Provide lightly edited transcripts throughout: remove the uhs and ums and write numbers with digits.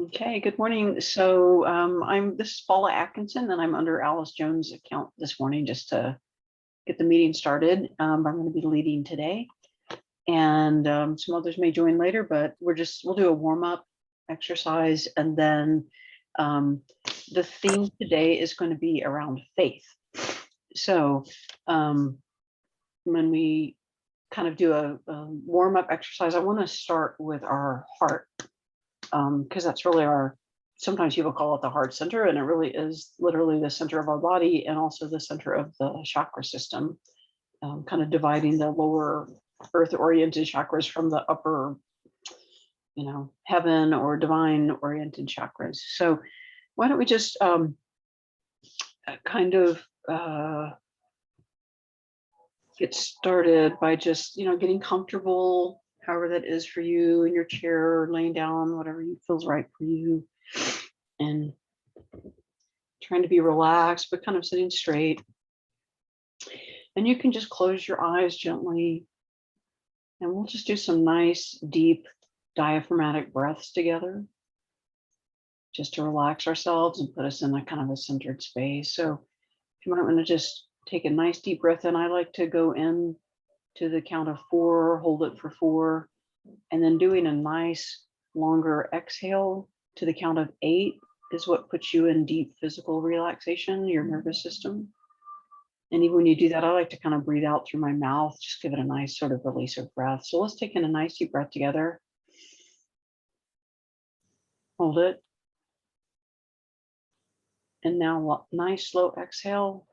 Okay, good morning. This is Paula Atkinson, and I'm under Alice Jones' account this morning just to get the meeting started. I'm going to be leading today, and some others may join later, but we'll do a warm-up exercise, and then the theme today is going to be around faith. So when we kind of do a warm-up exercise, I want to start with our heart. Because that's really sometimes people call it the heart center, and it really is literally the center of our body and also the center of the chakra system, kind of dividing the lower earth-oriented chakras from the upper, heaven or divine-oriented chakras. So why don't we just kind of get started by just, getting comfortable, however that is for you, in your chair, or laying down, whatever feels right for you, and trying to be relaxed, but kind of sitting straight. And you can just close your eyes gently, and we'll just do some nice, deep, diaphragmatic breaths together, just to relax ourselves and put us in a kind of a centered space. So if you might want to just take a nice deep breath in, I like to go in to the count of 4, hold it for 4, and then doing a nice longer exhale to the count of 8 is what puts you in deep physical relaxation, your nervous system. And even when you do that, I like to kind of breathe out through my mouth, just give it a nice sort of release of breath. So let's take in a nice deep breath together. Hold it. And now nice slow exhale.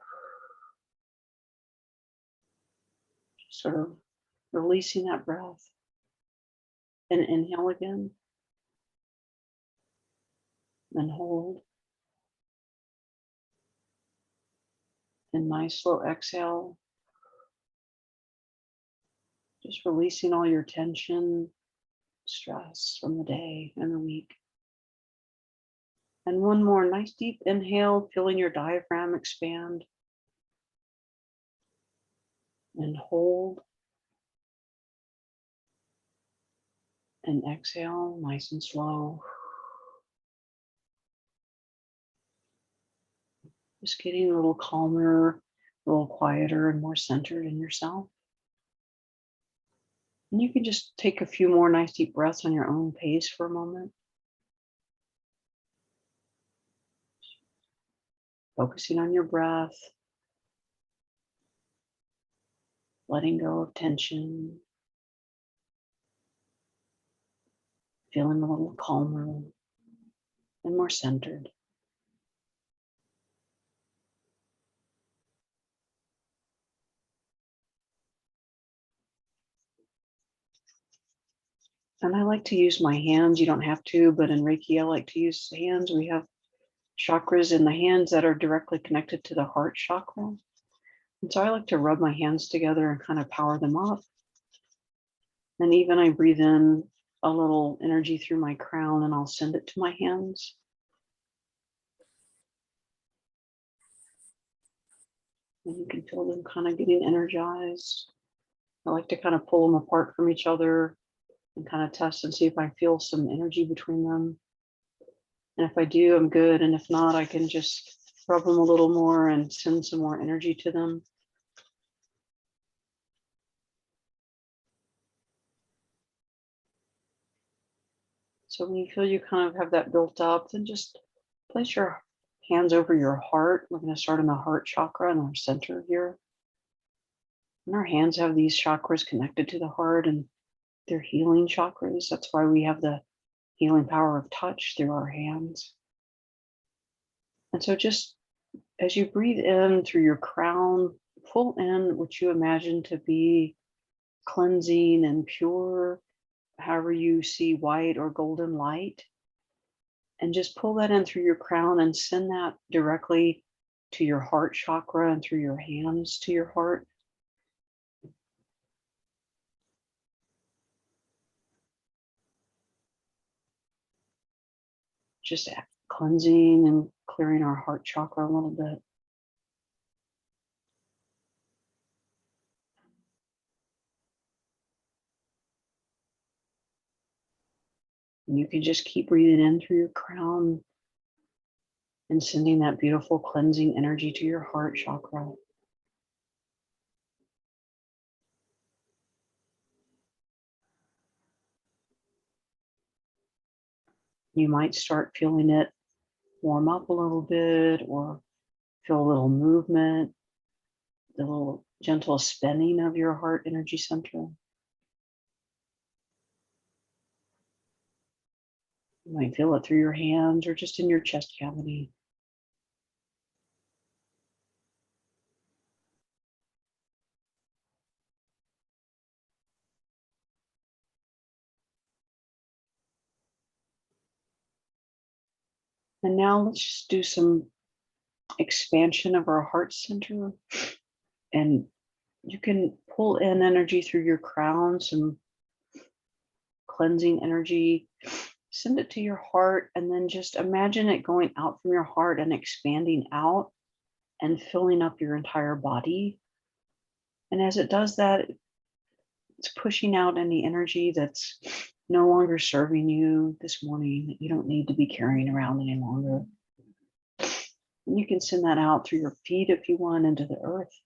Sort of releasing that breath. And inhale again. And hold. And nice slow exhale. Just releasing all your tension, stress from the day and the week. And one more nice deep inhale, feeling your diaphragm expand. And hold. And exhale, nice and slow. Just getting a little calmer, a little quieter, and more centered in yourself. And you can just take a few more nice deep breaths on your own pace for a moment. Focusing on your breath. Letting go of tension. Feeling a little calmer and more centered. And I like to use my hands. You don't have to, but in Reiki, I like to use hands. We have chakras in the hands that are directly connected to the heart chakra. And so I like to rub my hands together and kind of power them up. And even I breathe in a little energy through my crown and I'll send it to my hands. And you can feel them kind of getting energized. I like to kind of pull them apart from each other and kind of test and see if I feel some energy between them. And if I do, I'm good. And if not, I can just rub them a little more and send some more energy to them. So when you feel you kind of have that built up, then just place your hands over your heart. We're going to start in the heart chakra in our center here. And our hands have these chakras connected to the heart, and they're healing chakras. That's why we have the healing power of touch through our hands. And so just as you breathe in through your crown, pull in what you imagine to be cleansing and pure, however you see white or golden light. And just pull that in through your crown and send that directly to your heart chakra and through your hands to your heart. Just cleansing and clearing our heart chakra a little bit. And you can just keep breathing in through your crown and sending that beautiful cleansing energy to your heart chakra. You might start feeling it warm up a little bit or feel a little movement, the little gentle spinning of your heart energy center. You might feel it through your hands or just in your chest cavity. And now let's just do some expansion of our heart center. And you can pull in energy through your crown, some cleansing energy, send it to your heart, and then just imagine it going out from your heart and expanding out and filling up your entire body. And as it does that, it's pushing out any energy that's no longer serving you this morning, that you don't need to be carrying around any longer. And you can send that out through your feet if you want into the earth.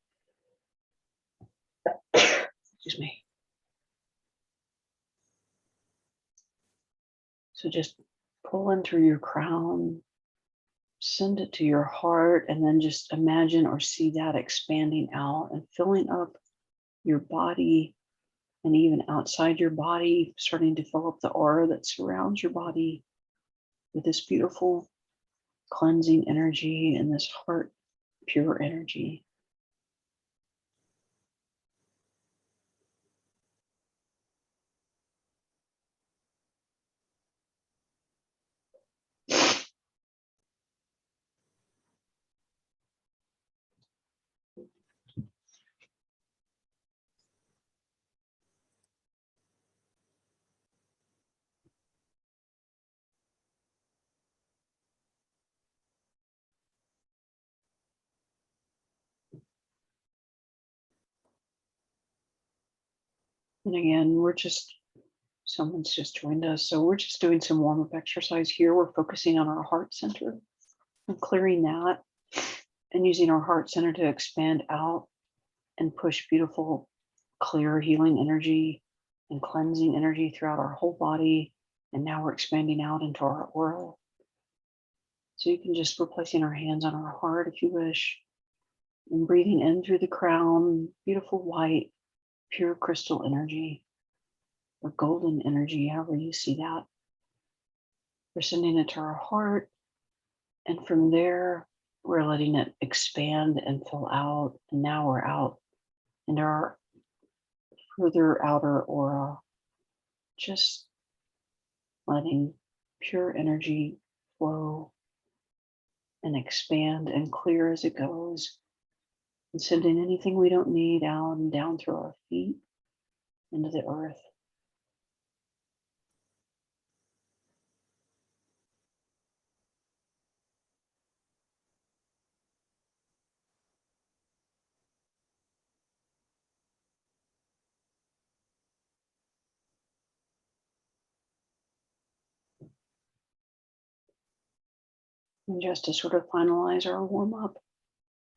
Excuse me. So just pull in through your crown, send it to your heart, and then just imagine or see that expanding out and filling up your body, and even outside your body, starting to fill up the aura that surrounds your body with this beautiful cleansing energy and this heart pure energy. And again, someone's just joined us. So we're just doing some warm up exercise here. We're focusing on our heart center and clearing that and using our heart center to expand out and push beautiful, clear, healing energy and cleansing energy throughout our whole body. And now we're expanding out into our aura. So you can just, we're placing our hands on our heart if you wish, and breathing in through the crown, beautiful white, pure crystal energy or golden energy, however you see that. We're sending it to our heart. And from there, we're letting it expand and fill out. And now we're out into our further outer aura, just letting pure energy flow and expand and clear as it goes, and sending anything we don't need out and down through our feet into the earth. And just to sort of finalize our warm up,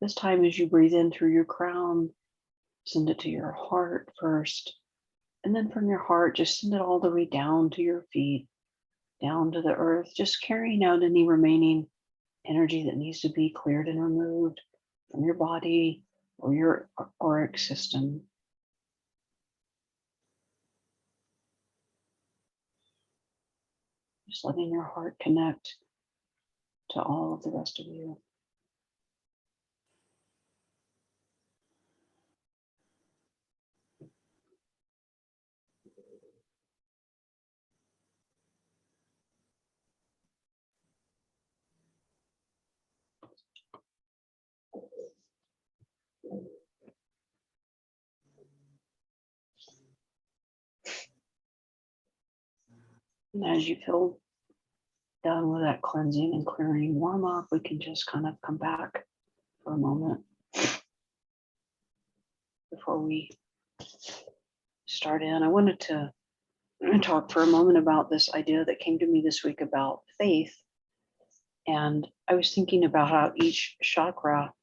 this time as you breathe in through your crown, send it to your heart first. And then from your heart, just send it all the way down to your feet, down to the earth, just carrying out any remaining energy that needs to be cleared and removed from your body or your auric system. Just letting your heart connect to all of the rest of you. And as you feel done with that cleansing and clearing warm up, we can just kind of come back for a moment before we start in. I wanted to to talk for a moment about this idea that came to me this week about faith. And I was thinking about how each chakra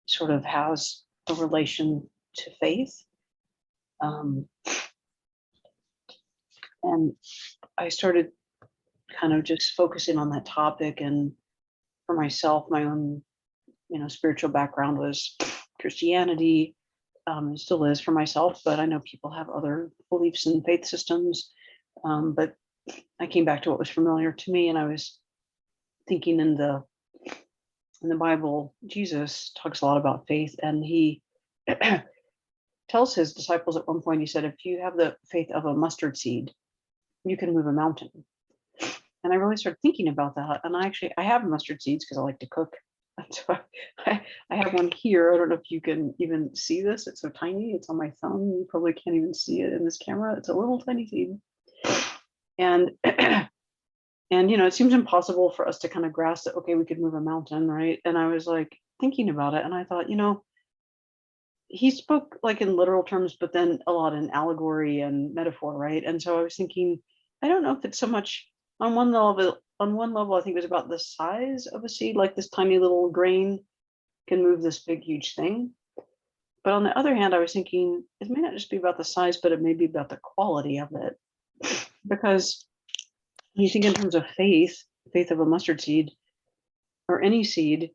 sort of has a relation to faith. And I started kind of just focusing on that topic. And for myself, my own, spiritual background was Christianity. It still is for myself, but I know people have other beliefs and faith systems. But I came back to what was familiar to me, and I was thinking in the Bible, Jesus talks a lot about faith, and he tells his disciples at one point, he said, if you have the faith of a mustard seed, you can move a mountain. And I really started thinking about that. And I have mustard seeds because I like to cook. So I have one here. I don't know if you can even see this. It's so tiny. It's on my thumb. You probably can't even see it in this camera. It's a little tiny seed. And it seems impossible for us to kind of grasp that, okay, we could move a mountain, right? And I was like thinking about it, and I thought, he spoke like in literal terms, but then a lot in allegory and metaphor, right? And so I was thinking, I don't know if it's so much on one level, I think it was about the size of a seed, like this tiny little grain can move this big, huge thing. But on the other hand, I was thinking it may not just be about the size, but it may be about the quality of it. Because when you think in terms of faith of a mustard seed or any seed,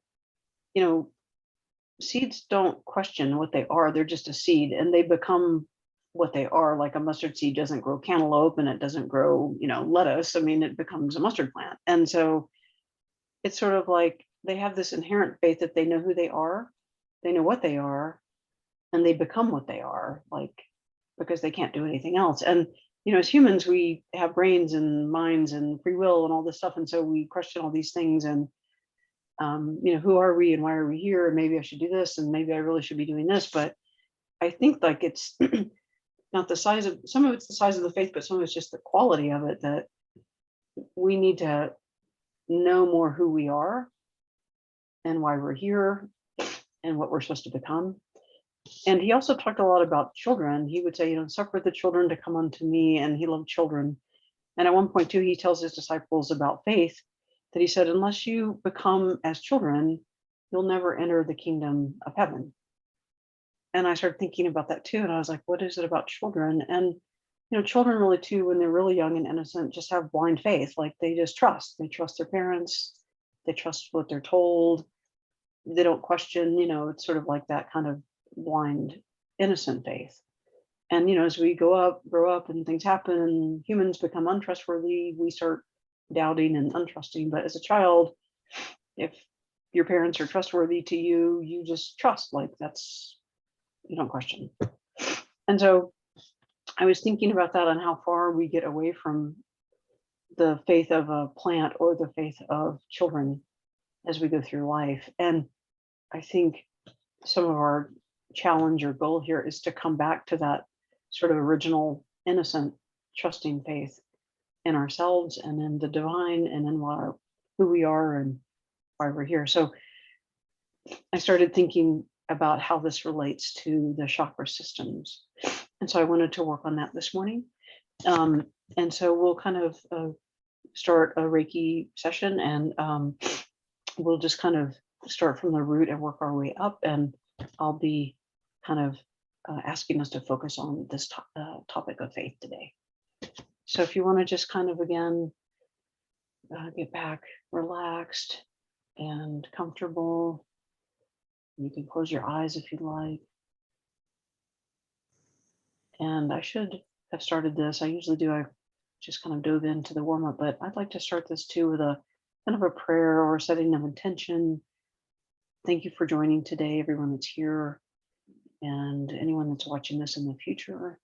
seeds don't question what they are. They're just a seed, and they become what they are. Like a mustard seed doesn't grow cantaloupe, and it doesn't grow, lettuce. I mean, it becomes a mustard plant. And so it's sort of like they have this inherent faith that they know who they are, they know what they are, and they become what they are, like, because they can't do anything else. And as humans, we have brains and minds and free will and all this stuff, and so we question all these things. And who are we and why are we here? And maybe I should do this, and maybe I really should be doing this. But I think like it's not the size of, some of it's the size of the faith, but some of it's just the quality of it, that we need to know more who we are and why we're here and what we're supposed to become. And he also talked a lot about children. He would say, suffer the children to come unto me, and he loved children. And at one point too, he tells his disciples about faith, that he said, unless you become as children, you'll never enter the kingdom of heaven. And I started thinking about that too. And I was like, what is it about children? And, children really too, when they're really young and innocent, just have blind faith. Like they just trust. They trust their parents. They trust what they're told. They don't question, it's sort of like that kind of blind, innocent faith. And, as we grow up and things happen and humans become untrustworthy, we start doubting and untrusting. But as a child, if your parents are trustworthy to you, you just trust, like you don't question. And so I was thinking about that, and how far we get away from the faith of a plant or the faith of children as we go through life. And I think some of our challenge or goal here is to come back to that sort of original, innocent, trusting faith in ourselves and in the divine and in who we are and why we're here. So I started thinking about how this relates to the chakra systems. And so I wanted to work on that this morning. And so we'll kind of start a Reiki session, and we'll just kind of start from the root and work our way up. And I'll be kind of asking us to focus on this topic of faith today. So if you want to just kind of, again, get back relaxed and comfortable, you can close your eyes if you'd like. And I should have started this. I usually do. I just kind of dove into the warm up, but I'd like to start this too with a kind of a prayer or setting of intention. Thank you for joining today, everyone that's here, and anyone that's watching this in the future.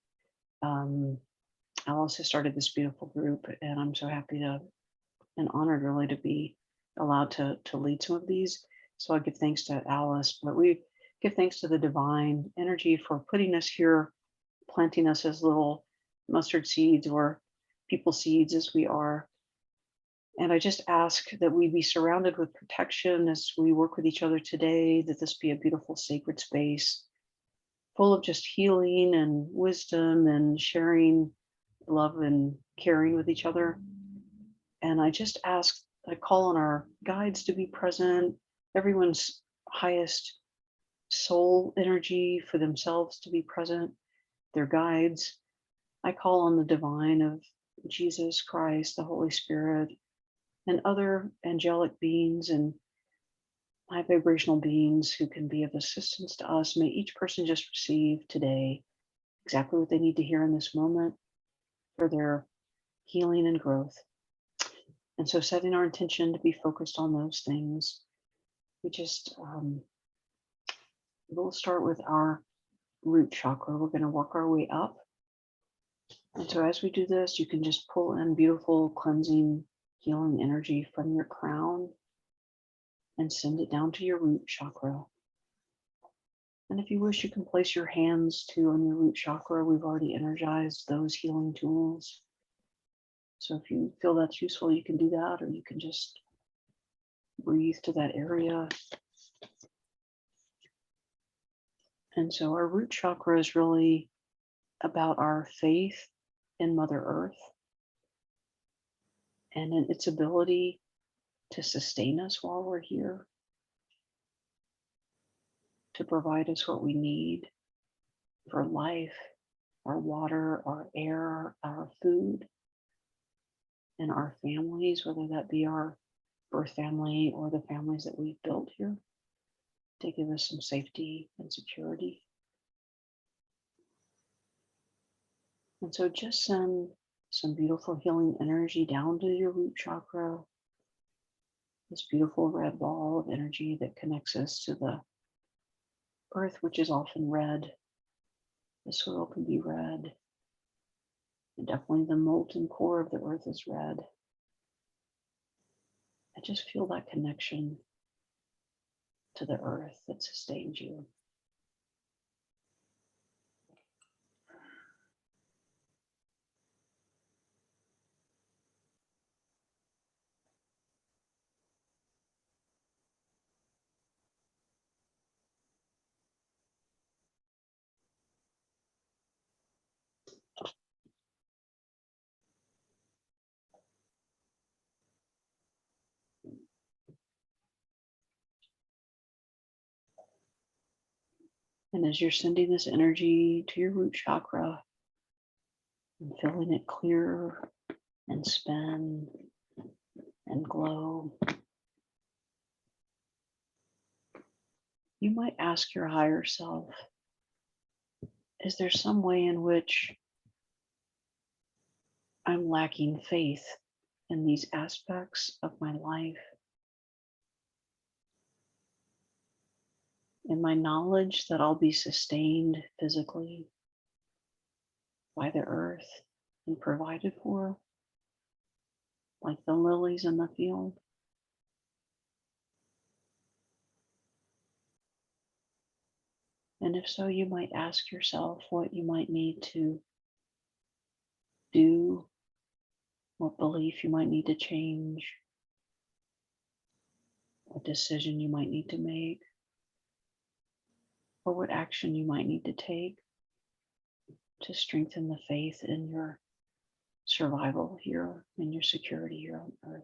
Alice has started this beautiful group, and I'm so happy and honored really to be allowed to lead some of these. So I give thanks to Alice, but we give thanks to the divine energy for putting us here, planting us as little mustard seeds or people seeds as we are. And I just ask that we be surrounded with protection as we work with each other today, that this be a beautiful sacred space full of just healing and wisdom and sharing love and caring with each other. And I just I call on our guides to be present, everyone's highest soul energy for themselves to be present, their guides. I call on the divine of Jesus Christ, the Holy Spirit, and other angelic beings and high vibrational beings who can be of assistance to us. May each person just receive today exactly what they need to hear in this moment for their healing and growth. And so, setting our intention to be focused on those things, we just we'll start with our root chakra. We're going to work our way up. And so, as we do this, you can just pull in beautiful, cleansing, healing energy from your crown and send it down to your root chakra. And if you wish, you can place your hands too on your root chakra. We've already energized those healing tools. So if you feel that's useful, you can do that, or you can just breathe to that area. And so our root chakra is really about our faith in Mother Earth and in its ability to sustain us while we're here, to provide us what we need for life, our water, our air, our food, and our families, whether that be our birth family or the families that we've built here, to give us some safety and security. And so just send some beautiful healing energy down to your root chakra, this beautiful red ball of energy that connects us to the earth, which is often red. The soil can be red. And definitely the molten core of the earth is red. I just feel that connection to the earth that sustains you. And as you're sending this energy to your root chakra and feeling it clear and spin and glow, you might ask your higher self, is there some way in which I'm lacking faith in these aspects of my life? In my knowledge that I'll be sustained physically by the earth and provided for, like the lilies in the field? And if so, you might ask yourself what you might need to do, what belief you might need to change, what decision you might need to make, or what action you might need to take to strengthen the faith in your survival here and your security here on earth.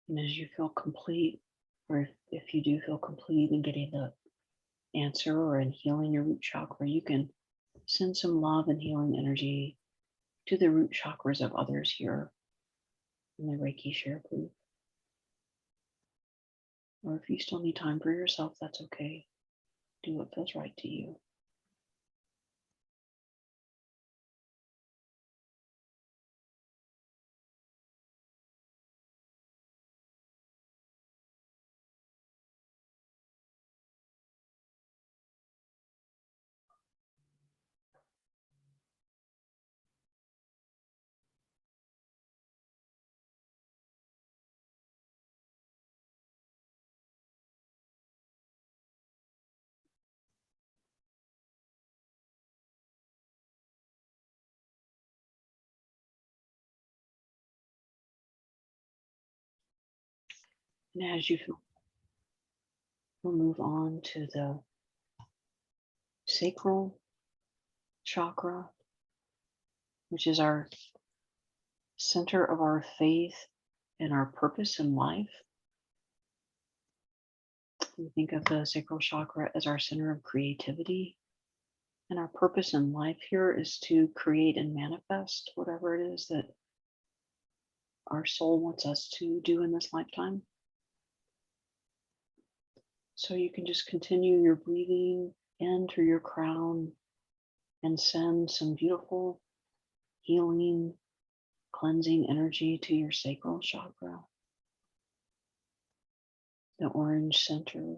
And as you feel complete, or if you do feel complete in getting the answer or in healing your root chakra, you can send some love and healing energy to the root chakras of others here in the Reiki share group. Or if you still need time for yourself, that's okay. Do what feels right to you. And as you feel, we'll move on to the sacral chakra, which is our center of our faith and our purpose in life. We think of the sacral chakra as our center of creativity. And our purpose in life here is to create and manifest whatever it is that our soul wants us to do in this lifetime. So you can just continue your breathing in through your crown and send some beautiful healing, cleansing energy to your sacral chakra, the orange center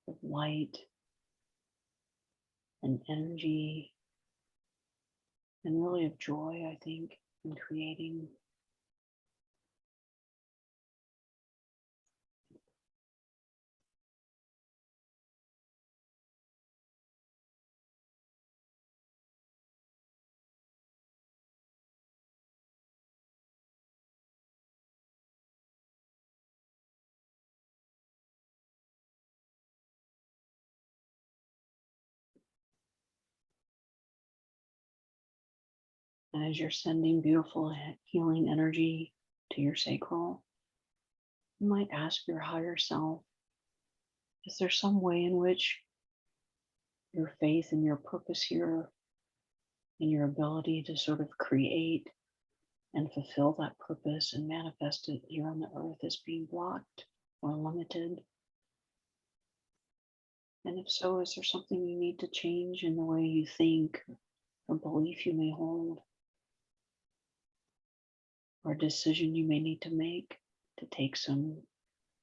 of light and energy and really of joy, I think, in creating. And as you're sending beautiful healing energy to your sacral, you might ask your higher self, is there some way in which your faith and your purpose here and your ability to sort of create and fulfill that purpose and manifest it here on the earth is being blocked or limited? And if so, is there something you need to change in the way you think or belief you may hold, or a decision you may need to make to take some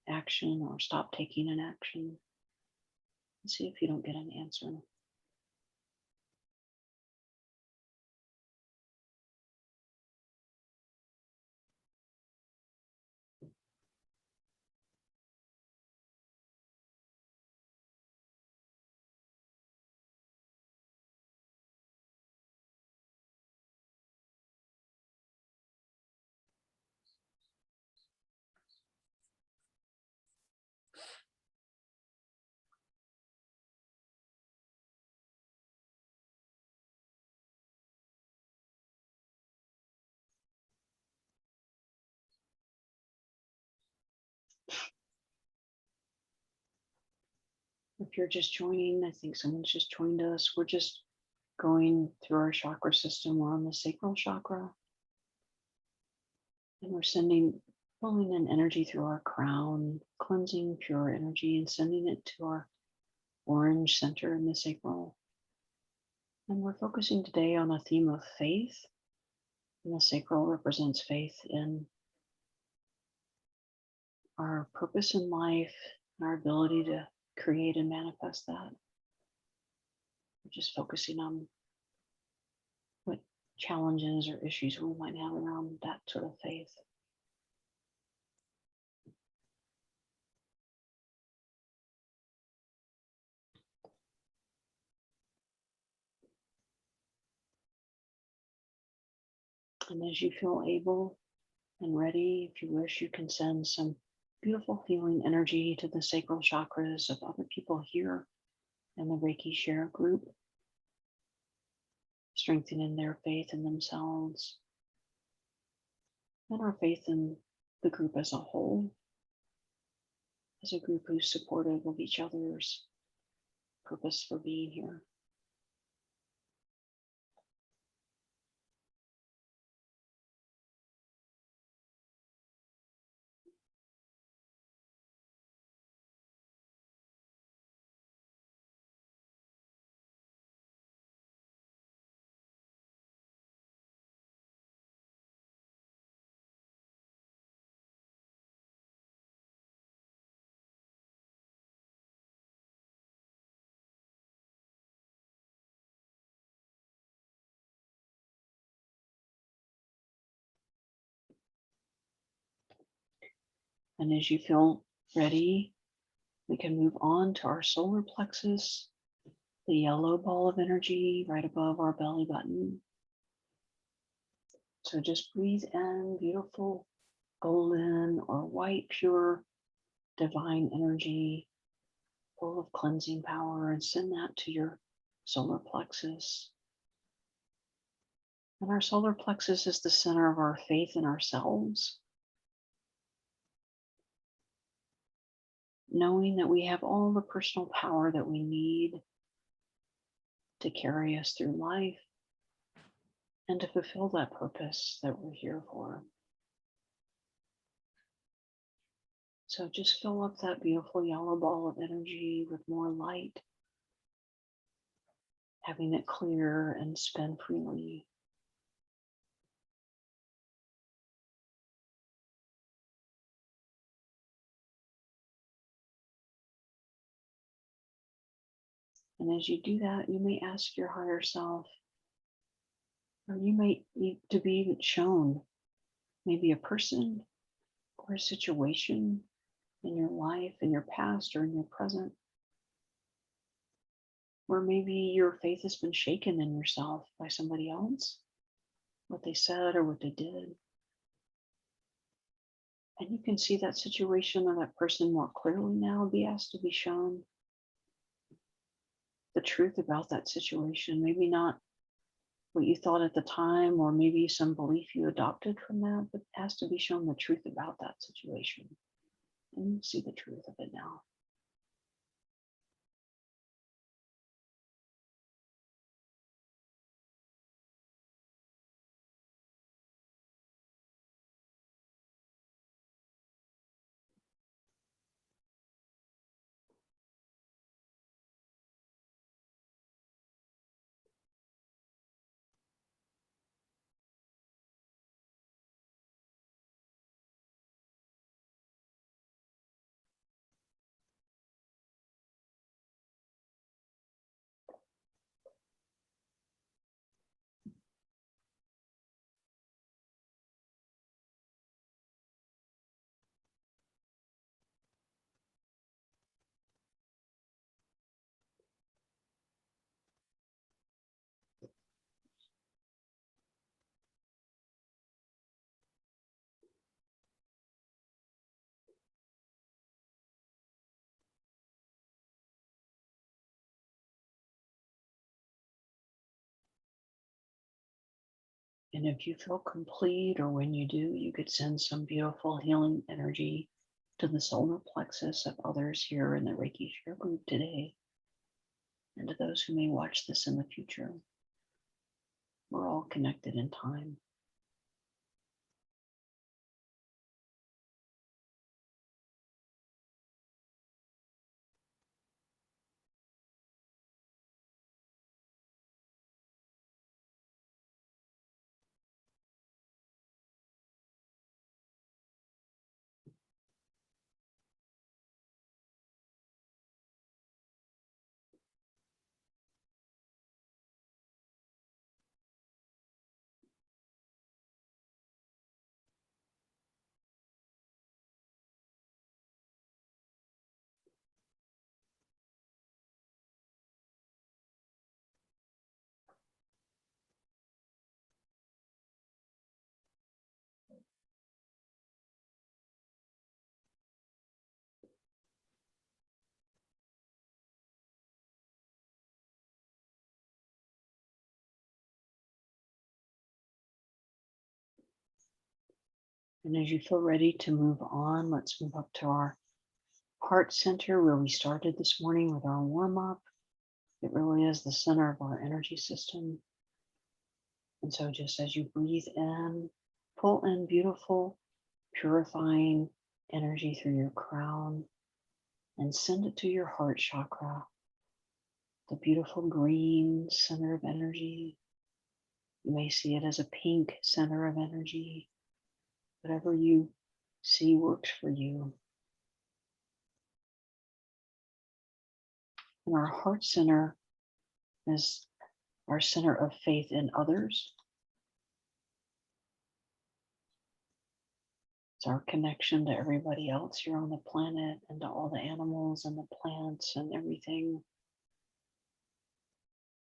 action or stop taking an action? And see if you don't get an answer. If you're just joining, I think someone's just joined us. We're just going through our chakra system. We're on the sacral chakra, and we're pulling in energy through our crown, cleansing pure energy and sending it to our orange center in the sacral. And we're focusing today on a theme of faith. And the sacral represents faith in our purpose in life and our ability to create and manifest that. We're just focusing on what challenges or issues we might have around that sort of faith. And as you feel able and ready, if you wish, you can send some beautiful healing energy to the sacral chakras of other people here in the Reiki Share group, strengthening their faith in themselves and our faith in the group as a whole, as a group who's supportive of each other's purpose for being here. And as you feel ready, we can move on to our solar plexus, the yellow ball of energy right above our belly button. So just breathe in beautiful golden or white, pure, divine energy, full of cleansing power, and send that to your solar plexus. And our solar plexus is the center of our faith in ourselves, knowing that we have all the personal power that we need to carry us through life and to fulfill that purpose that we're here for. So just fill up that beautiful yellow ball of energy with more light, having it clear and spin freely. And as you do that, you may ask your higher self, or you may need to be shown maybe a person or a situation in your life, in your past or in your present, where maybe your faith has been shaken in yourself by somebody else, what they said or what they did. And you can see that situation or that person more clearly now, be asked to be shown the truth about that situation. Maybe not what you thought at the time, or maybe some belief you adopted from that, but asked to be shown the truth about that situation. And you see the truth of it now. And if you feel complete, or when you do, you could send some beautiful healing energy to the solar plexus of others here in the Reiki Share group today, and to those who may watch this in the future. We're all connected in time. And as you feel ready to move on, let's move up to our heart center, where we started this morning with our warm up. It really is the center of our energy system. And so just as you breathe in, pull in beautiful, purifying energy through your crown and send it to your heart chakra, the beautiful green center of energy. You may see it as a pink center of energy. Whatever you see works for you. And our heart center is our center of faith in others. It's our connection to everybody else here on the planet and to all the animals and the plants and everything.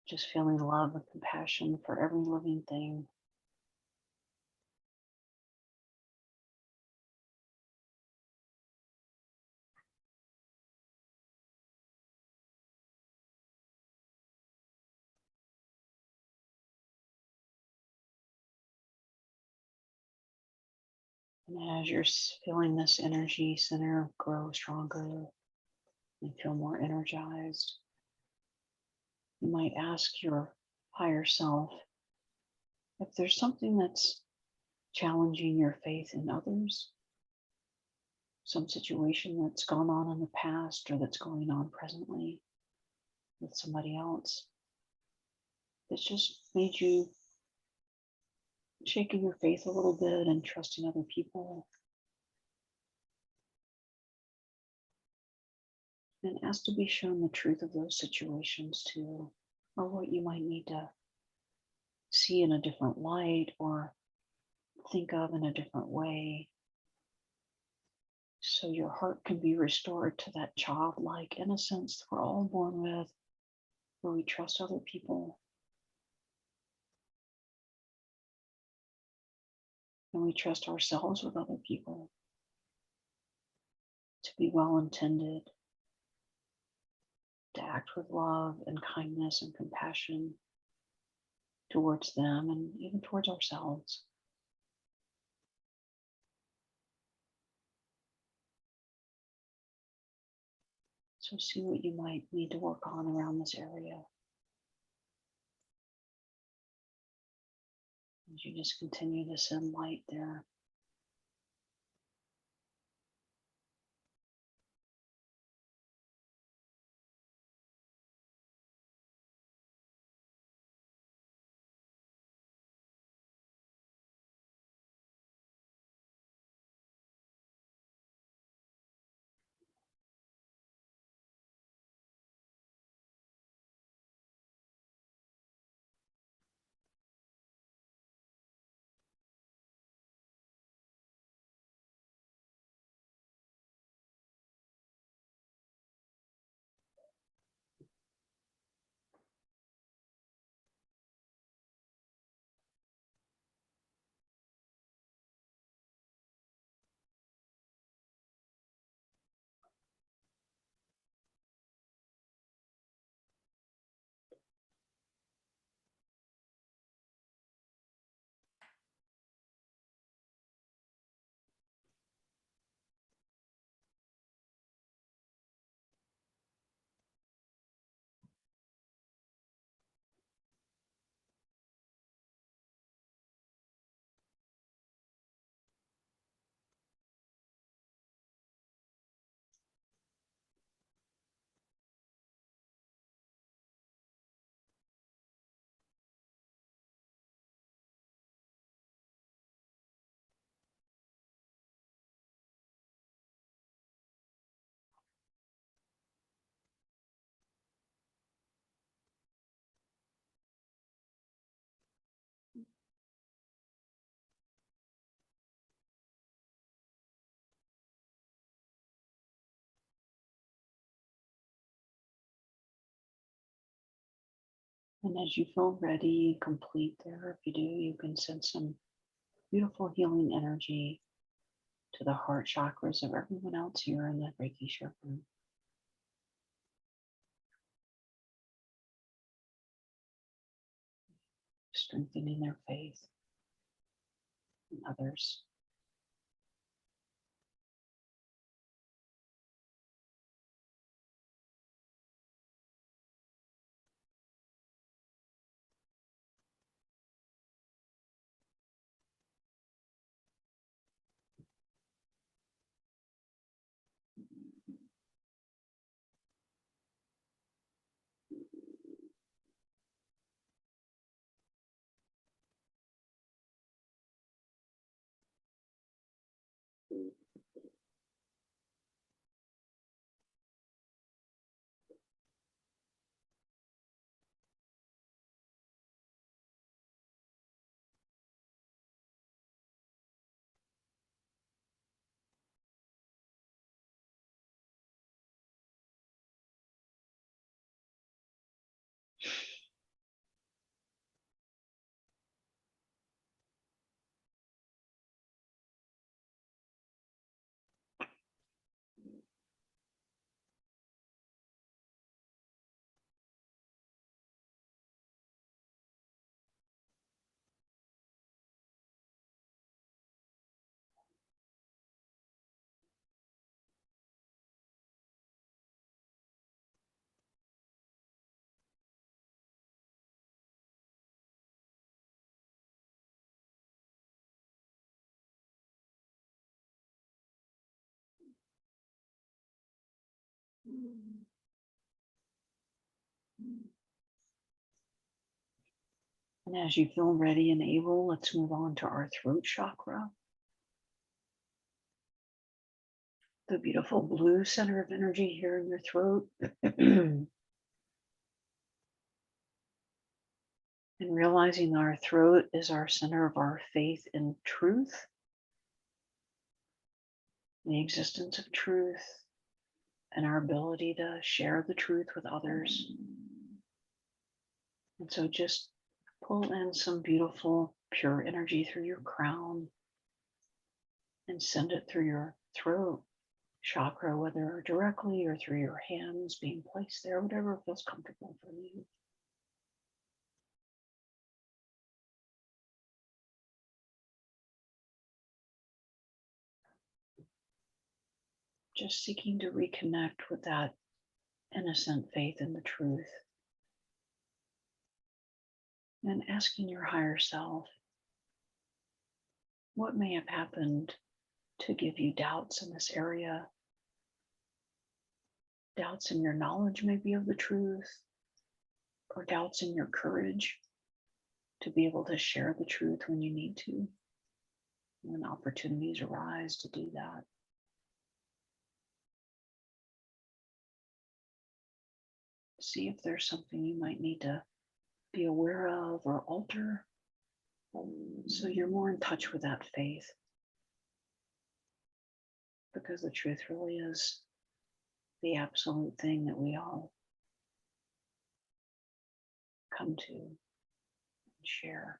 Just feeling love and compassion for every living thing. And as you're feeling this energy center grow stronger and feel more energized, you might ask your higher self if there's something that's challenging your faith in others, some situation that's gone on in the past or that's going on presently with somebody else that's just made you shaking your faith a little bit and trusting other people. And ask to be shown the truth of those situations too, or what you might need to see in a different light or think of in a different way, so your heart can be restored to that childlike innocence we're all born with, where we trust other people and we trust ourselves with other people to be well intended, to act with love and kindness and compassion towards them and even towards ourselves. So see what you might need to work on around this area as you just continue to send light there. And as you feel ready and complete there, if you do, you can send some beautiful healing energy to the heart chakras of everyone else here in the Reiki share room, strengthening their faith in others. And as you feel ready and able, let's move on to our throat chakra, the beautiful blue center of energy here in your throat. And realizing our throat is our center of our faith in truth, the existence of truth, and our ability to share the truth with others. And so just pull in some beautiful, pure energy through your crown and send it through your throat chakra, whether directly or through your hands being placed there, whatever feels comfortable for you. Just seeking to reconnect with that innocent faith in the truth and asking your higher self, what may have happened to give you doubts in this area? Doubts in your knowledge maybe of the truth, or doubts in your courage to be able to share the truth when you need to, when opportunities arise to do that. See if there's something you might need to be aware of or alter so you're more in touch with that faith. Because the truth really is the absolute thing that we all come to and share.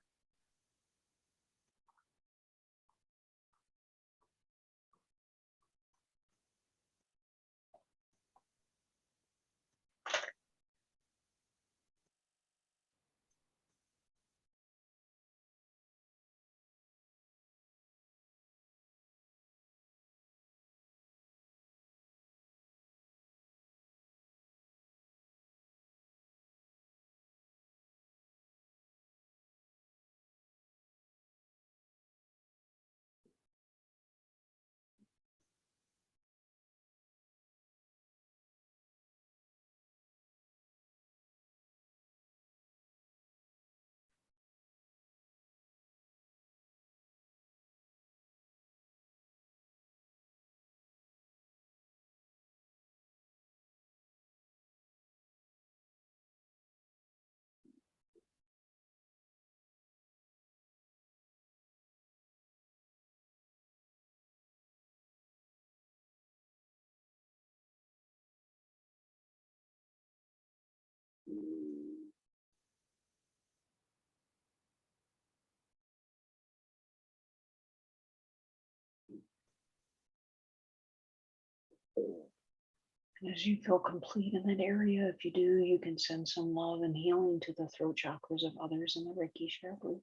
And as you feel complete in that area, if you do, you can send some love and healing to the throat chakras of others in the Reiki share group,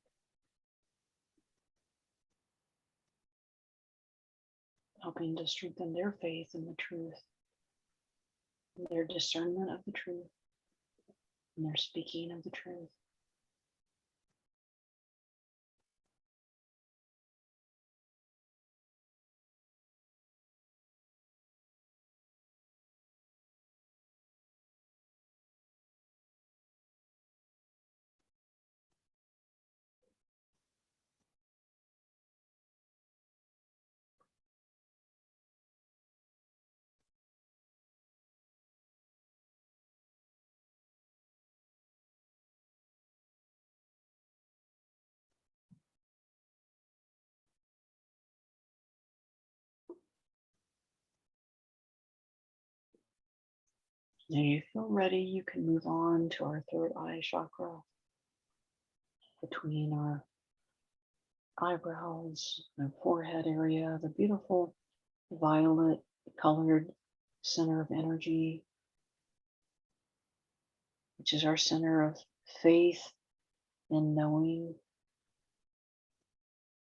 helping to strengthen their faith in the truth, and their discernment of the truth, and their speaking of the truth. Now you feel ready, you can move on to our third eye chakra, between our eyebrows and forehead area, the beautiful violet colored center of energy, which is our center of faith in knowing,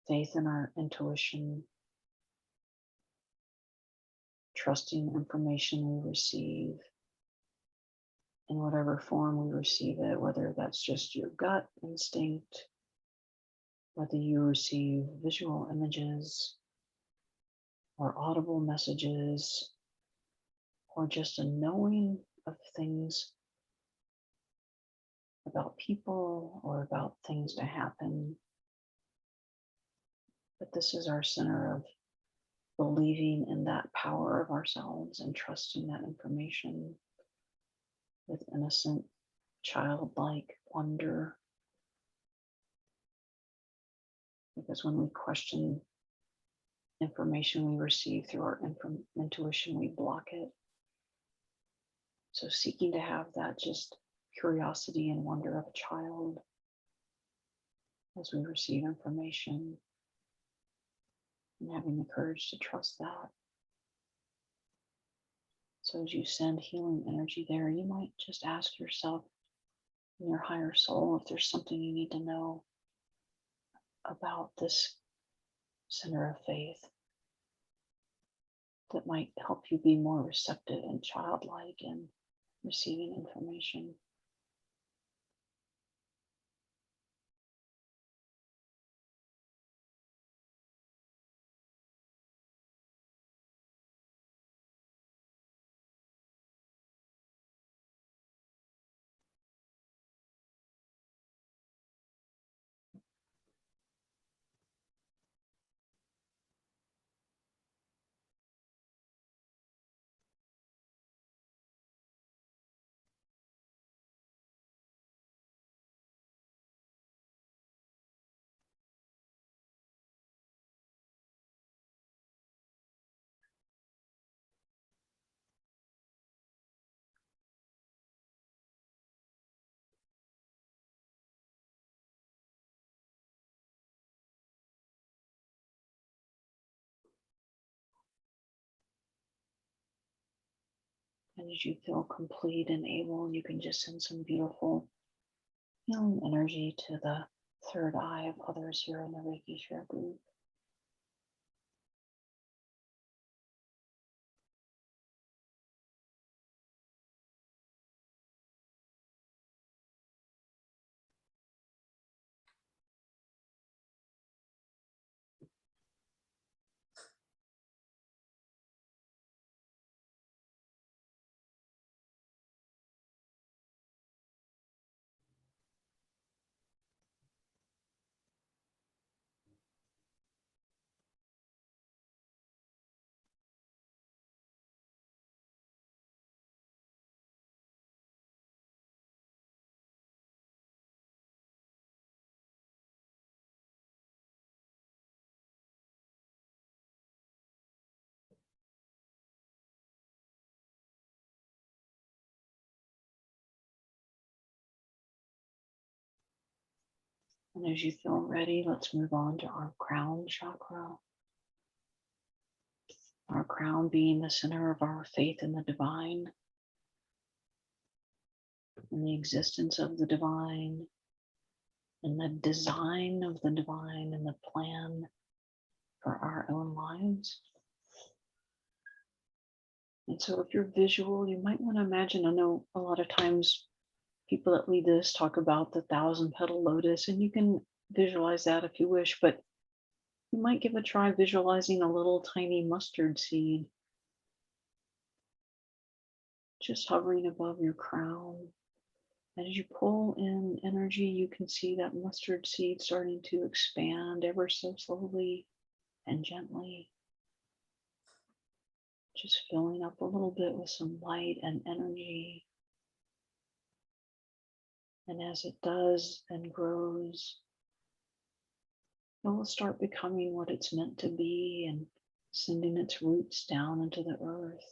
faith in our intuition, trusting information we receive in whatever form we receive it, whether that's just your gut instinct, whether you receive visual images or audible messages or just a knowing of things about people or about things to happen. But this is our center of believing in that power of ourselves and trusting that information with innocent, childlike wonder. Because when we question information we receive through our intuition, we block it. So seeking to have that just curiosity and wonder of a child as we receive information, and having the courage to trust that. So as you send healing energy there, you might just ask yourself in your higher soul if there's something you need to know about this center of faith that might help you be more receptive and childlike in receiving information. And as you feel complete and able, you can just send some beautiful healing energy to the third eye of others here in the Reiki Share group. And as you feel ready, let's move on to our crown chakra. Our crown being the center of our faith in the divine, in the existence of the divine, in the design of the divine, and the plan for our own lives. And so if you're visual, you might want to imagine, I know a lot of times people that lead this talk about the 1,000-petal lotus, and you can visualize that if you wish, but you might give a try visualizing a little tiny mustard seed just hovering above your crown. And as you pull in energy, you can see that mustard seed starting to expand ever so slowly and gently, just filling up a little bit with some light and energy. And as it does and grows, it will start becoming what it's meant to be and sending its roots down into the earth.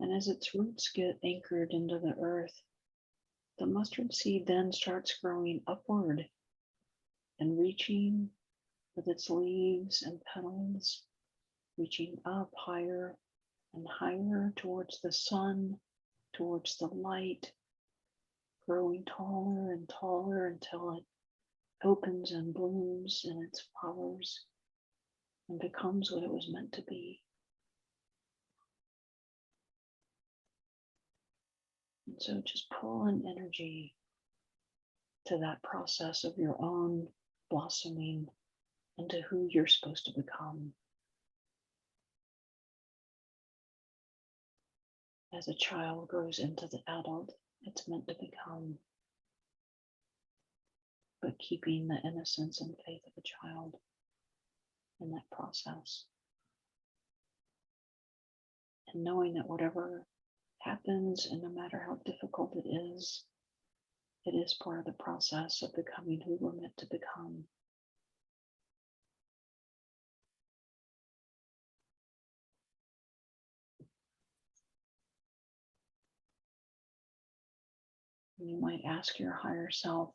And as its roots get anchored into the earth, the mustard seed then starts growing upward and reaching with its leaves and petals, reaching up higher and higher towards the sun, towards the light, growing taller and taller until it opens and blooms in its flowers and becomes what it was meant to be. And so just pull in energy to that process of your own blossoming into who you're supposed to become. as a child grows into the adult it's meant to become, but keeping the innocence and faith of a child in that process. And knowing that whatever happens, and no matter how difficult it is part of the process of becoming who we're meant to become. And you might ask your higher self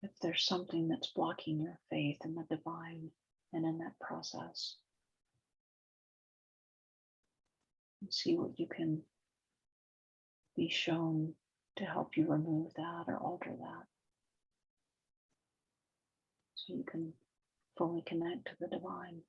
if there's something that's blocking your faith in the divine and in that process. And see what you can be shown to help you remove that or alter that. So you can fully connect to the divine.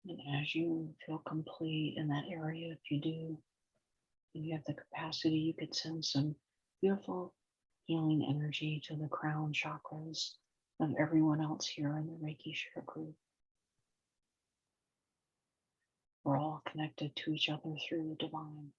And as you feel complete in that area, if you do, and you have the capacity, you could send some beautiful healing energy to the crown chakras of everyone else here in the Reiki Share group. We're all connected to each other through the divine.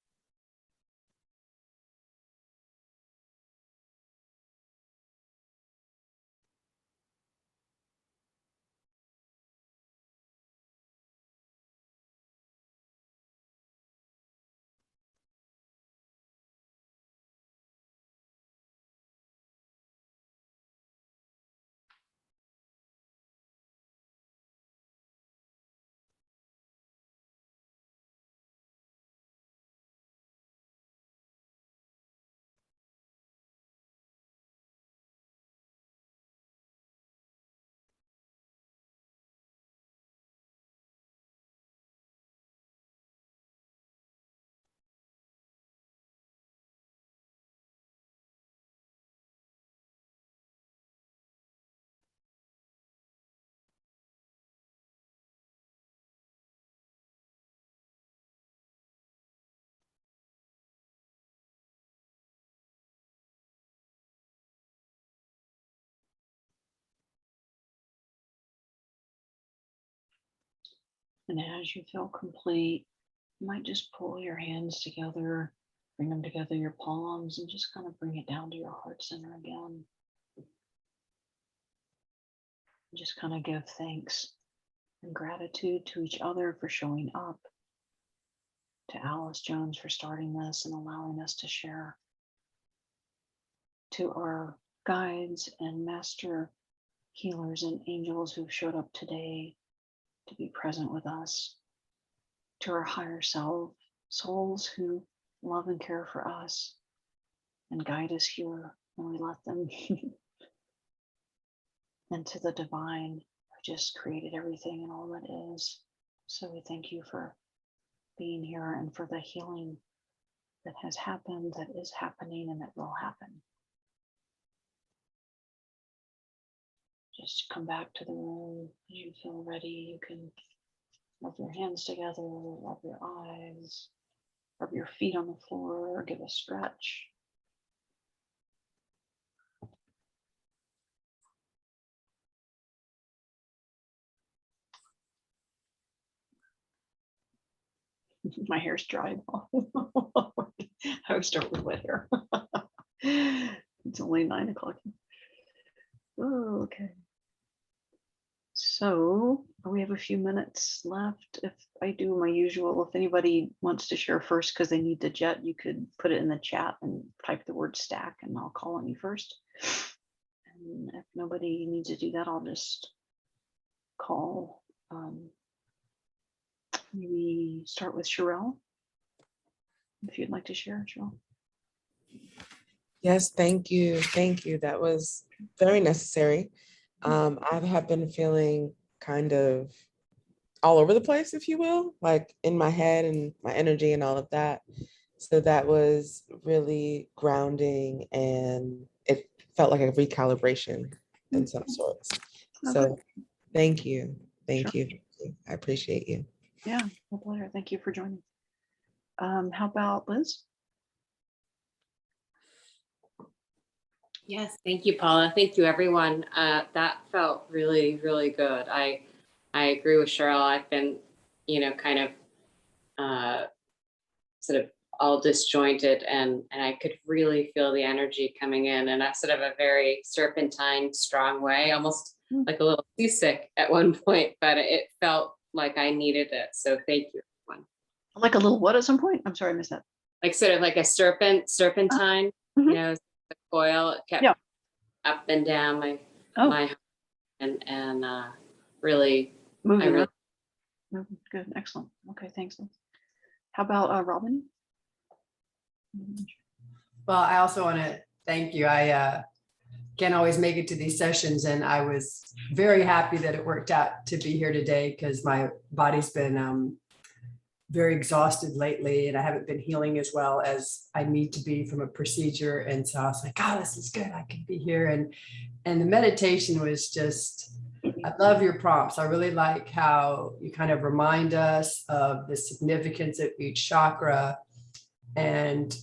And as you feel complete, you might just pull your hands together, bring them together, your palms, and just kind of bring it down to your heart center again. Just kind of give thanks and gratitude to each other for showing up, to Alice Jones for starting this and allowing us to share to our guides and master healers and angels who've showed up today to be present with us, to our higher self, souls who love and care for us and guide us here when we let them, and to the divine who just created everything and all that is. So we thank you for being here and for the healing that has happened, that is happening, and that will happen. Just come back to the room as you feel ready. You can rub your hands together, rub your eyes, rub your feet on the floor, give a stretch. My hair's dried. I would start with wet hair. It's only 9 o'clock. Oh, okay. So we have a few minutes left. If I do my usual, if anybody wants to share first because they need to jet, you could put it in the chat and type the word stack and I'll call on you first. And if nobody needs to do that, I'll just call. Maybe start with Sherelle, if you'd like to share, Sherelle. Yes, thank you. Thank you. That was very necessary. I have been feeling kind of all over the place, if you will, like in my head and my energy and all of that. So that was really grounding and it felt like a recalibration in some sorts. So thank you. Thank you. I appreciate you. Yeah, my pleasure. Thank you for joining. How about Liz? Yes, thank you, Paula. Thank you, everyone. That felt really, really good. I agree with Cheryl. I've been, kind of sort of all disjointed, and I could really feel the energy coming in, and that's sort of a very serpentine, strong way, almost like a little seasick at one point, but it felt like I needed it. So thank you, everyone. Like a little what at some point? I'm sorry, I missed that. Like sort of like a serpentine, the coil, it kept up and down my and really moving. Good, excellent. Okay, thanks. How about Robin? Well, I also want to thank you. I can't always make it to these sessions, and I was very happy that it worked out to be here today because my body's been very exhausted lately, and I haven't been healing as well as I need to be from a procedure. And so I was like, oh, this is good. I can be here. And the meditation was just, I love your prompts. I really like how you kind of remind us of the significance of each chakra. And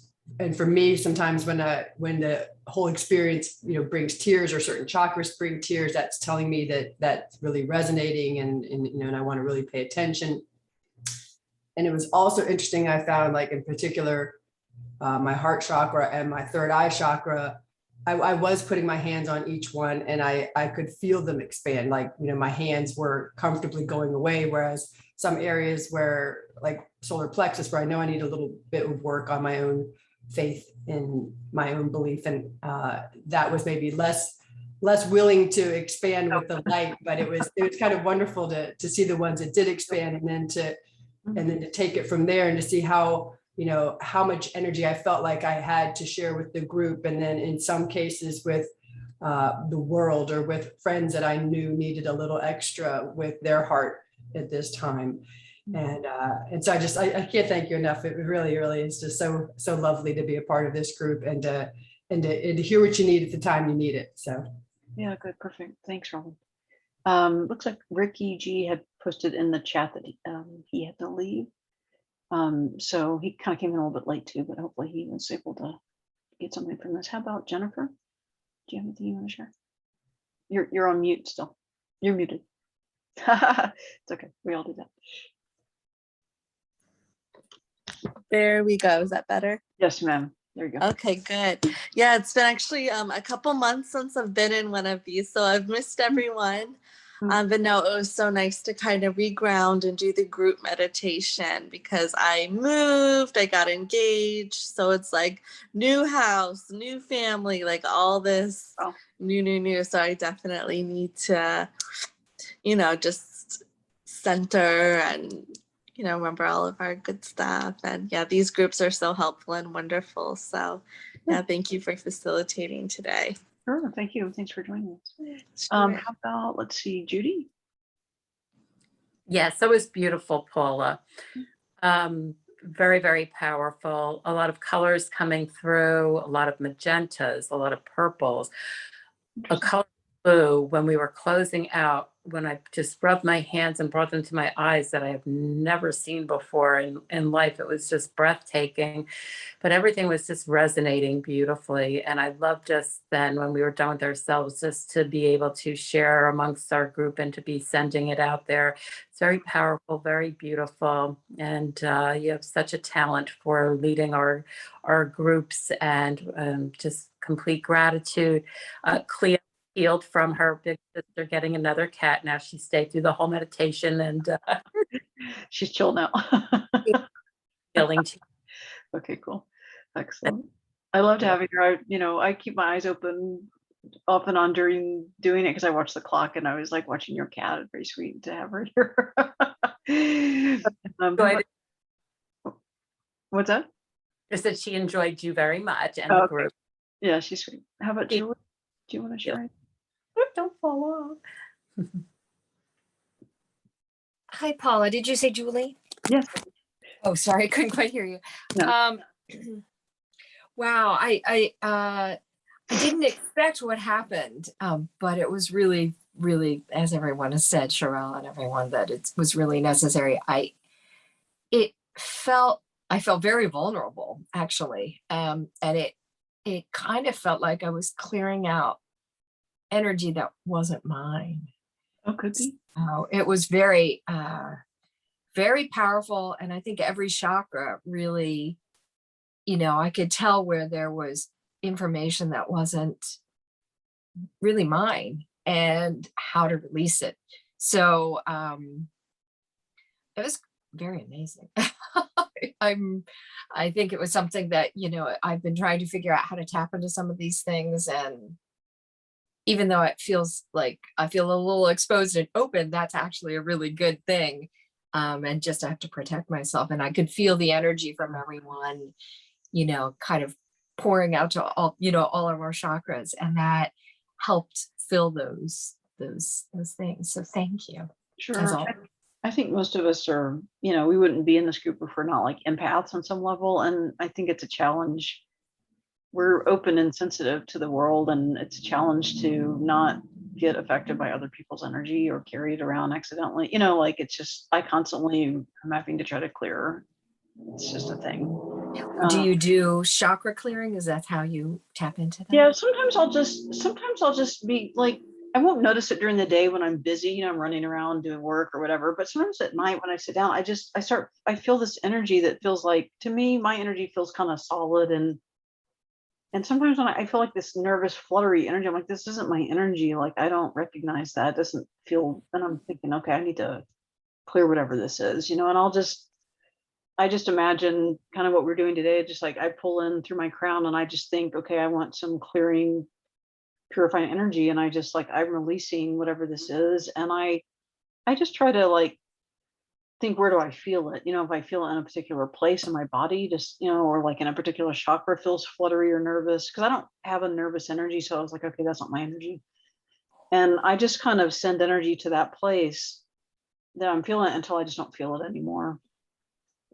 for me, sometimes when the whole experience, brings tears, or certain chakras bring tears, that's telling me that that's really resonating, and I want to really pay attention. And it was also interesting. I found, like, in particular, my heart chakra and my third eye chakra, I was putting my hands on each one, and I could feel them expand. Like, my hands were comfortably going away, whereas some areas where, like solar plexus, where I know I need a little bit of work on my own faith in my own belief, and that was maybe less willing to expand with the light. But it was kind of wonderful to see the ones that did expand, and then to take it from there, and to see how much energy I felt like I had to share with the group, and then in some cases with the world, or with friends that I knew needed a little extra with their heart at this time. And so I can't thank you enough. It really, really is just so lovely to be a part of this group, and to hear what you need at the time you need it. So yeah, good, perfect. Thanks, Robin. Looks like Ricky G had posted in the chat that he had to leave. So he kind of came in a little bit late too, but hopefully he was able to get something from this. How about Jennifer? Do you have anything you want to share? You're on mute still. You're muted. It's okay. We all do that. There we go. Is that better? Yes, ma'am. There you go. Okay, good. Yeah, it's been actually a couple months since I've been in one of these, so I've missed everyone. But no, it was so nice to kind of reground and do the group meditation because I moved, I got engaged. So it's like new house, new family, like all this Oh. new. So I definitely need to, just center and, remember all of our good stuff. And yeah, these groups are so helpful and wonderful. So yeah, thank you for facilitating today. Sure. Thank you. Thanks for joining us. Sure. How about, let's see, Judy? Yes, that was beautiful, Paula. Very, very powerful. A lot of colors coming through, a lot of magentas, a lot of purples, a color blue when we were closing out, when I just rubbed my hands and brought them to my eyes that I have never seen before in life. It was just breathtaking, but everything was just resonating beautifully. And I loved just then when we were done with ourselves, just to be able to share amongst our group and to be sending it out there. It's very powerful, very beautiful. And you have such a talent for leading our groups, and just complete gratitude. Clea healed from her big sister getting another cat. Now she stayed through the whole meditation and She's chill now. feeling too. Okay, cool. Excellent. I loved having her. I keep my eyes open off and on during doing it because I watch the clock, and I was like watching your cat. It's very sweet to have her here. What's that? Just that she enjoyed you very much and Oh, the okay. group. Yeah, she's sweet. How about Yeah. Julie? Do you want to Yeah. share? Don't fall off. Hi, Paula. Did you say Julie? Yes. Oh, sorry, I couldn't quite hear you. No. Wow, I didn't expect what happened, but it was really, really, as everyone has said, Sherelle and everyone, that it was really necessary. I felt very vulnerable, actually, and it kind of felt like I was clearing out energy that wasn't mine. Oh, could be. So it was very, very powerful. And I think every chakra really, I could tell where there was information that wasn't really mine and how to release it. So it was very amazing. I think it was something that, I've been trying to figure out how to tap into some of these things. And even though it feels like I feel a little exposed and open, that's actually a really good thing. And just I have to protect myself. And I could feel the energy from everyone, kind of pouring out to all, all of our chakras. And that helped fill those things. So thank you. Sure. I think most of us are, we wouldn't be in this group if we're not like empaths on some level. And I think it's a challenge. We're open and sensitive to the world, and it's a challenge to not get affected by other people's energy or carry it around accidentally. Like it's just, I constantly am having to try to clear. It's just a thing. Do you do chakra clearing? Is that how you tap into that? Yeah, sometimes I'll just be like, I won't notice it during the day when I'm busy, I'm running around doing work or whatever. But sometimes at night when I sit down, I feel this energy that feels like, to me, my energy feels kind of solid. And sometimes when I feel like this nervous, fluttery energy, I'm like, this isn't my energy. Like, I don't recognize that. It doesn't feel, and I'm thinking, okay, I need to clear whatever this is, and I just imagine kind of what we're doing today. Just like I pull in through my crown and I just think, okay, I want some clearing, purifying energy. And I'm releasing whatever this is. And I just try to like think, where do I feel it? If I feel it in a particular place in my body, just, or like in a particular chakra feels fluttery or nervous, because I don't have a nervous energy. So I was like, okay, that's not my energy. And I just kind of send energy to that place that I'm feeling it until I just don't feel it anymore.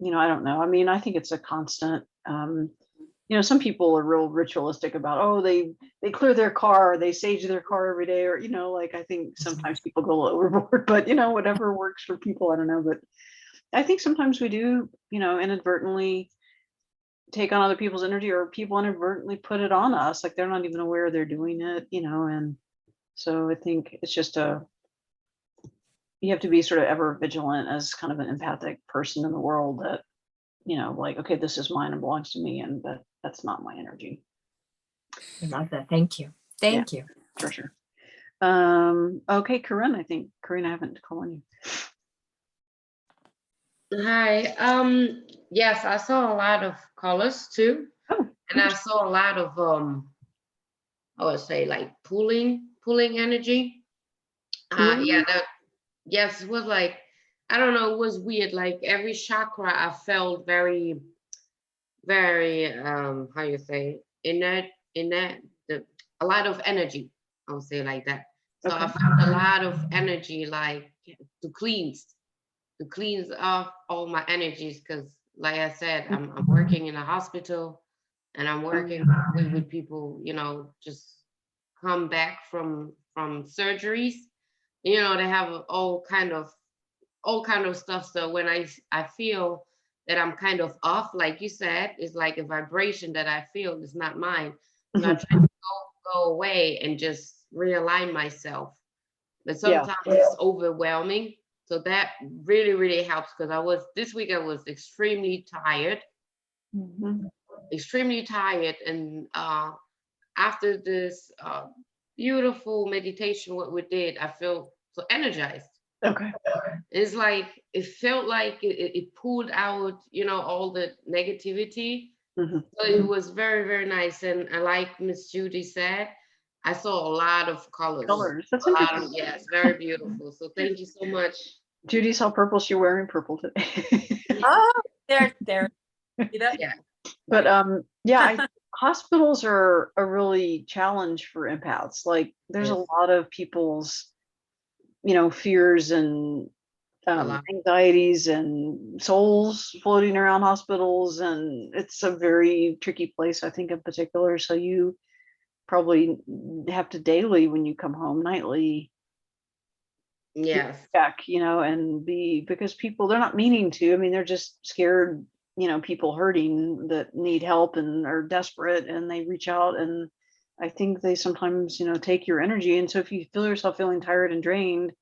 I don't know. I mean, I think it's a constant. Some people are real ritualistic about, oh, they clear their car, they sage their car every day, or like I think sometimes people go a little overboard, but whatever works for people, I don't know. But I think sometimes we do, inadvertently take on other people's energy, or people inadvertently put it on us, like they're not even aware they're doing it, and so I think it's just you have to be sort of ever vigilant as kind of an empathic person in the world that, like, okay, this is mine and belongs to me, and that's not my energy. I love that. Thank you. Thank you. For sure. Okay, Corinne, I think. Corinne, I haven't called on you. Hi. Yes, I saw a lot of colors too, Oh, and I saw a lot of I would say like pulling energy. Yeah, that yes, it was like I don't know, it was weird. Like every chakra, I felt very how you say in that the a lot of energy. I would say like that. So I okay. felt a lot of energy, like to cleanse off all my energies because like I said, I'm working in a hospital and I'm working with people, just come back from surgeries. They have all kind of stuff. So when I feel that I'm kind of off, like you said, it's like a vibration that I feel is not mine. So I try to go away and just realign myself. But Yeah. sometimes it's overwhelming. So that really, really helps because this week I was extremely tired, Mhm. and after this beautiful meditation, what we did, I feel so energized. Okay. It's like it felt like it pulled out, all the negativity. Mhm. So it was very, very nice. And like Miss Judy said, I saw a lot of colors. Colors. That's A lot of, interesting. yes, very beautiful. So thank you so much. Judy saw purple. She's wearing purple today. Oh, there. You know, Yeah. But yeah, hospitals are a really challenge for empaths. Like there's a Yes, lot of people's, fears and a lot. anxieties and souls floating around hospitals, and it's a very tricky place, I think, in particular. So you probably have to daily, when you come home, nightly, Yes. check, and because people, they're not meaning to. I mean, they're just scared, people hurting that need help and are desperate, and they reach out. And I think they sometimes, take your energy. And so if you feel yourself feeling tired and drained,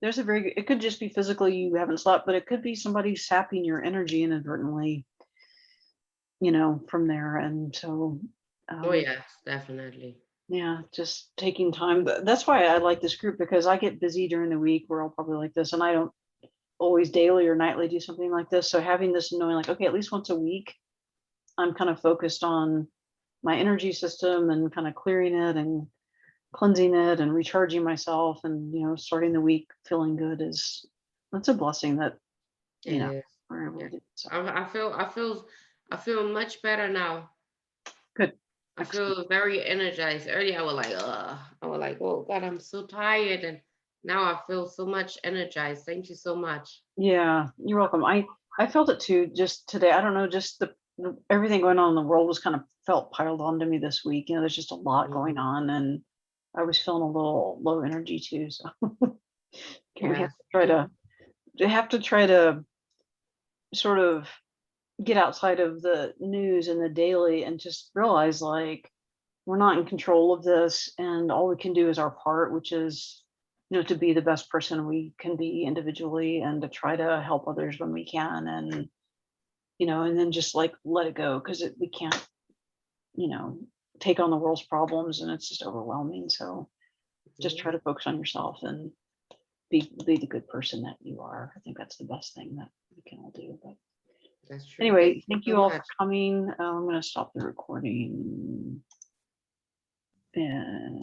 it could just be physically you haven't slept, but it could be somebody sapping your energy inadvertently, from there. And so, Oh, um, yes, definitely. yeah, just taking time. That's why I like this group, because I get busy during the week where I'll probably like this, and I don't always daily or nightly do something like this. So having this and knowing like, okay, at least once a week, I'm kind of focused on my energy system and kind of clearing it and cleansing it and recharging myself, and starting the week feeling good that's a blessing that It is. we're able Yeah. to do. So I feel much better now. good. I Excellent. feel very energized. Earlier I was like, ugh. I was like, oh God, I'm so tired. And now I feel so much energized. Thank you so much. Yeah, you're welcome. I felt it too just today. I don't know, just everything going on in the world was kind of felt piled onto me this week. There's just a lot going on, and I was feeling a little low energy too. So we Yeah. have to try to sort of get outside of the news and the daily and just realize like we're not in control of this, and all we can do is our part, which is to be the best person we can be individually, and to try to help others when we can, and and then just like let it go, because we can't you know take on the world's problems, and it's just overwhelming. So just try to focus on yourself and be the good person that you are. I think that's the best thing that we can all do. But That's true. anyway, Thank thank you you so all for much. coming. I'm going to stop the recording. And